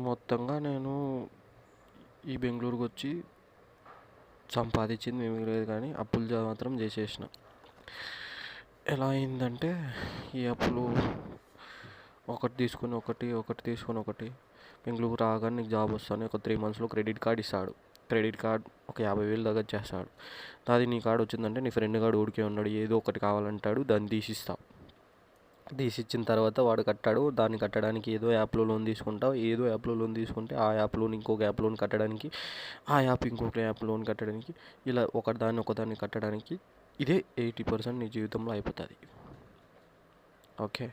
మొత్తంగా నేను ఈ బెంగళూరుకి వచ్చి సంపాదించింది ఏమీ లేదు, కానీ అప్పులు మాత్రం చేసేసిన. ఎలా అయిందంటే, ఈ అప్పులు ఒకటి తీసుకుని ఒకటి బెంగళూరు రాగానే నీకు జాబ్ వస్తాను, ఒక 3 monthsలో క్రెడిట్ కార్డ్ ఇస్తాడు. క్రెడిట్ కార్డ్ ఒక 50,000 దాకా చేస్తాడు. అది నీ కార్డు వచ్చిందంటే నీ ఫ్రెండ్ కార్డు ఊరికే ఉన్నాడు, ఏదో ఒకటి కావాలంటాడు, దాన్ని తీసిస్తావు. తీసిచ్చిన తర్వాత వాడు కట్టాడు. దాన్ని కట్టడానికి ఏదో యాప్లో లోన్ తీసుకుంటావు. ఏదో యాప్లో లోన్ తీసుకుంటే ఆ యాప్ లోన్ ఇంకొక యాప్ లోన్ కట్టడానికి, ఆ యాప్ ఇంకొక యాప్ లోన్ కట్టడానికి, ఇలా ఒకదాన్ని కట్టడానికి ఇదే 80% నీ జీవితంలో అయిపోతుంది. ఓకే,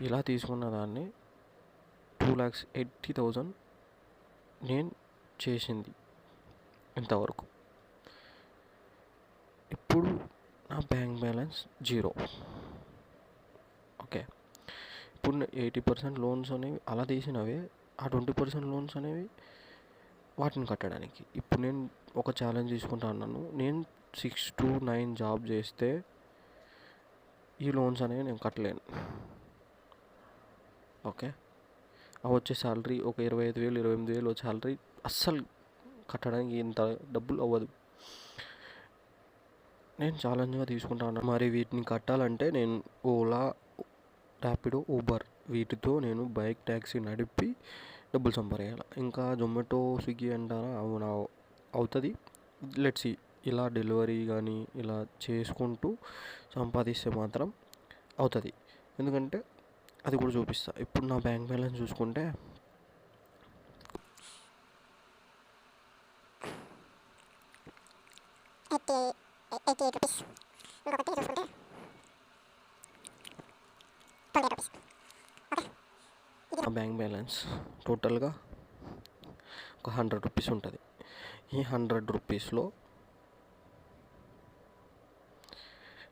ఇలా తీసుకున్న దాన్ని 2,80,000 నేను చేసింది ఇంతవరకు. ఇప్పుడు నా బ్యాంక్ బ్యాలెన్స్ 0. ఓకే, ఇప్పుడు 80% లోన్స్ అనేవి అలా తీసినవే. ఆ 20% లోన్స్ అనేవి వాటిని కట్టడానికి. ఇప్పుడు నేను ఒక ఛాలెంజ్ తీసుకుంటా అన్నాను, నేను 6 to 9 జాబ్ చేస్తే ఈ లోన్స్ అనేవి నేను కట్టలేను. ఓకే, అవి వచ్చే శాలరీ ఒక 25,000 28,000 వచ్చే శాలరీ అస్సలు కట్టడానికి ఇంత డబ్బులు అవ్వదు. నేను ఛాలెంజ్గా తీసుకుంటాను. మరి వీటిని కట్టాలంటే నేను ఓలా, ర్యాపిడో, ఊబర్ వీటితో నేను బైక్ ట్యాక్సీ నడిపి డబ్బులు సంపాదించాలి. ఇంకా జొమాటో, స్విగ్గీ అంటారా, అవునా అవుతుంది. లెట్స్ ఇలా డెలివరీ కానీ ఇలా చేసుకుంటూ సంపాదిస్తే మాత్రం అవుతుంది. ఎందుకంటే అది కూడా చూపిస్తా. ఇప్పుడు నా బ్యాంక్ బ్యాలెన్స్ చూసుకుంటే ₹88, ఇంకొకటి చూసుకుంటే ₹20. నా బ్యాంక్ బ్యాలెన్స్ టోటల్గా ఒక ₹100 ఉంటుంది. ఈ ₹100లో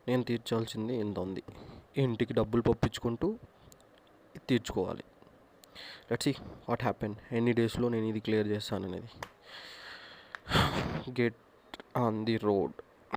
నేను తీర్చాల్సింది ఎంత ఉంది, ఇంటికి డబ్బులు పంపించుకుంటూ తీర్చుకోవాలి. లెట్స్ సీ వాట్ హ్యాపెన్, ఎన్ని డేస్లో నేను ఇది క్లియర్ చేస్తాను అనేది. Get on the road.